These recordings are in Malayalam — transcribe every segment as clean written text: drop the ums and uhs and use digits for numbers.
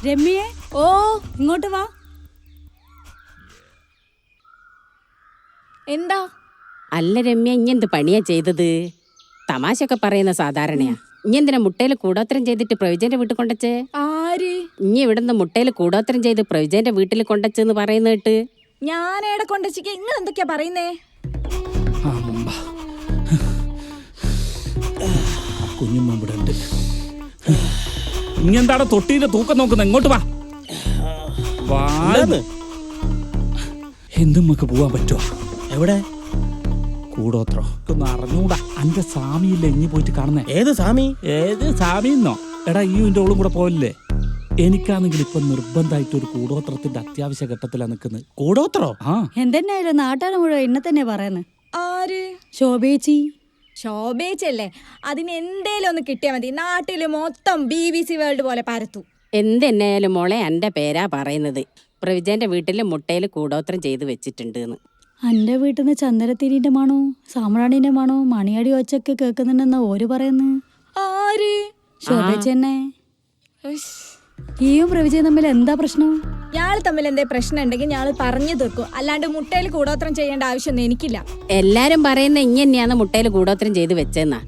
രമ്യേ, ഓ ഇങ്ങോട്ട് വാ. എന്താ? അല്ല രമ്യ, ഇഞ്ഞെന്ത് പണിയാ ചെയ്തത്? തമാശയൊക്കെ പറയുന്ന സാധാരണയാ. ഇഞ്ഞെന്തിനാ മുട്ടയിൽ കൂടോത്രം ചെയ്തിട്ട് പ്രവിജന്റെ വീട്ടിൽ കൊണ്ടച്ചേ? ആര്? ഇഞ്ഞി ഇവിടുന്ന് മുട്ടയിൽ കൂടോത്രം ചെയ്ത് പ്രവിജന്റെ വീട്ടിൽ കൊണ്ടച്ചെന്ന് പറയുന്ന കേട്ട്. ഞാനേടെ കൊണ്ടച്ചിക്ക് നിങ്ങൾ എന്തൊക്കെയാ പറയുന്നേ? കുഞ്ഞുമ്മ ഇവിടെ ഉണ്ട്. ഇങ്ങെന്താടെ തൊട്ടിന്റെ തൂക്കം നോക്കുന്ന? എങ്ങോട്ട് വാ. എന്തുമ്മക്ക് പോവാൻ പറ്റുമോ? എവിടെ? കൂടോത്രോ ഒന്ന് അറിഞ്ഞൂടാ. അന്റെ സ്വാമിയില്ലേ ഇഞ്ഞി പോയിട്ട് കാണുന്നേ? ഏത് സ്വാമി? ഏത് സ്വാമിന്നോ? എടാ ഈ എന്റെ ഓളും കൂടെ പോയില്ലേ? എനിക്കാണെങ്കിൽ ഇപ്പൊ നിർബന്ധമായിട്ട് ഒരു കൂടോത്രത്തിന്റെ അത്യാവശ്യ ഘട്ടത്തിലാണ് നിൽക്കുന്നത്. കൂടോത്രോ? ആ, എന്തെന്നായാലും നാട്ടാണ് മുഴുവൻ എന്നെ തന്നെ പറയുന്നത്. ആര്? ശോഭേച്ചി. ശോഭേച്ചല്ലേ? അതിന് എന്തേലും ഒന്ന് കിട്ടിയാ മതി. നാട്ടില് മൊത്തം BBC വേൾഡ് പോലെ പരത്തു. എന്തെന്നായാലും മോളെ എന്റെ പേരാ പറയുന്നത്. പ്രവിജന്റെ വീട്ടിൽ മുട്ടയിൽ കൂടോത്രം ചെയ്ത് വെച്ചിട്ടുണ്ട്. എന്റെ വീട്ടിൽ നിന്ന് ചന്ദനത്തിരിന്റെ മണോ സാമ്പ്രാണിന്റെ മണോ മണിയടി ഒച്ചൊക്കെ കേൾക്കുന്നുണ്ടെന്നാ ഓര് പറയുന്നു. ആര്? ശോഭേച്ചി തന്നെ. ഈയും പ്രവിജയും തമ്മിൽ എന്താ പ്രശ്നം? ഞാള് തമ്മിൽ എന്തേ പ്രശ്നം ഉണ്ടെങ്കിൽ ഞാള് പറഞ്ഞു തീർക്കും. അല്ലാണ്ട് മുട്ടയിൽ കൂടോത്രം ചെയ്യേണ്ട ആവശ്യമൊന്നും എനിക്കില്ല. എല്ലാരും പറയുന്ന ഇങ്ങനെയാണ് മുട്ടയിൽ കൂടോത്രം ചെയ്ത് വെച്ചെന്നാ.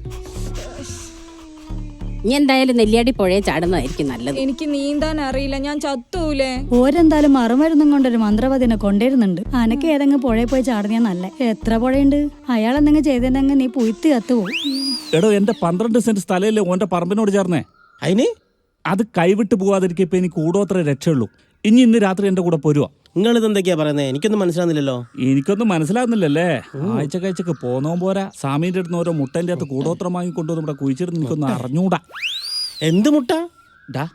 ഇനി എന്തായാലും നെല്ലിയാടി പുഴയെ ചാടുന്നതായിരിക്കും നല്ലത്. എനിക്ക് നീന്താൻ അറിയില്ല, ഞാൻ ചത്തൂലേ. ഓരെന്തായാലും മറുമരുന്നും കൊണ്ടൊരു മന്ത്രവാദിനെ കൊണ്ടുവരുന്നുണ്ട്. അനക്ക് ഏതെങ്കിലും പുഴയിൽ പോയി ചാടുന്നേ നല്ല. എത്ര പുഴയുണ്ട്? അയാൾ എന്തെങ്കിലും ചെയ്തിട്ടുണ്ടെങ്കിൽ നീ പുയ്ത്ത് കത്തുപോകും. എടോ എന്റെ 12 സെന്റ് സ്ഥലമല്ലേ ഓന്റെ പറമ്പിനോട് ചേർന്നേ. അതിന് അത് കൈവിട്ട് പോവാതിരിക്കും. ഇപ്പൊ എനിക്ക് കൂടോത്രേ രക്ഷയുള്ളൂ. ഇന്ന് രാത്രി എന്റെ കൂടെ പോരുവാ. നിങ്ങൾ ഇതെന്തൊക്കെയാ പറയുന്നത്? എനിക്കൊന്നും മനസ്സിലാകുന്നില്ലല്ലോ. എനിക്കൊന്നും മനസ്സിലാകുന്നില്ലല്ലേ? ആഴ്ച പോന്നോ പോരാ. സ്വാമീന്റെ അടുത്ത് ഓരോ മുട്ടന്റെ അകത്ത് കൂടോത്രം വാങ്ങിക്കൊണ്ടു ഇവിടെ കുഴിച്ചിട്ട് എനിക്കൊന്നും അറിഞ്ഞൂടാ. എന്ത് മുട്ട? ഡാ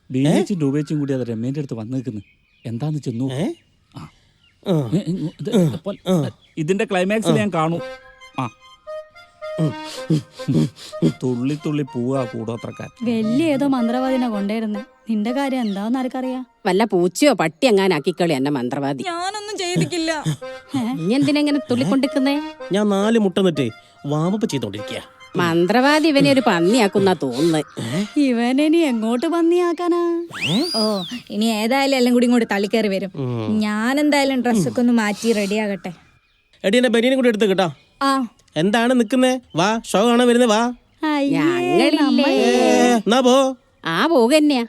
ബീച്ചും രൂപേച്ചും കൂടി അത് രമ്യന്റെ അടുത്ത് വന്നു നിൽക്കുന്നു. എന്താന്ന് ചെന്നു. ഇതിന്റെ ക്ലൈമാക്സിൽ ഞാൻ കാണൂ. ആ തുള്ളി തുള്ളി പോവാ കൂടോത്രക്കാർ. വലിയ ഏതോ മന്ത്രവാദിനെ കൊണ്ടുവരുന്നേ. നിന്റെ കാര്യം എന്താന്ന് ആർക്കറിയാ? വല്ല പൂച്ചയോ പട്ടി എങ്ങാനാക്കിക്കളി എന്നെ മന്ത്രവാദി. ഞാനൊന്നും ചെയ്തിട്ടില്ല. ഇനി എന്തിനെങ്ങനെ തുള്ളിക്കൊണ്ടിരിക്കുന്നേ? ഞാൻ 4 മുട്ട നിട്ട് വാമപ്പ് ചെയ്തോണ്ടിരിക്കുക. മന്ത്രവാദി ഇവനെ ഒരു പന്നിയാക്കുന്ന തോന്നുന്നത്. ഇവനിനി എങ്ങോട്ട് പന്നിയാക്കാനാ? ഓ, ഇനി ഏതായാലും എല്ലാം കൂടി ഇങ്ങോട്ട് തള്ളിക്കയറി വരും. ഞാൻ എന്തായാലും ഡ്രസ്സൊക്കെ ഒന്ന് മാറ്റി റെഡി ആകട്ടെ. എടി എന്റെ ബനിയനും കൂടി എടുത്ത് കേട്ടോ. ആ, എന്താണ് നിക്കുന്നേ? വാ, ഷോ കാണാൻ വരുന്നേ വാ. ഞങ്ങളില്ലേ? എന്നാ പോ. ആ പോകന്നെയാ.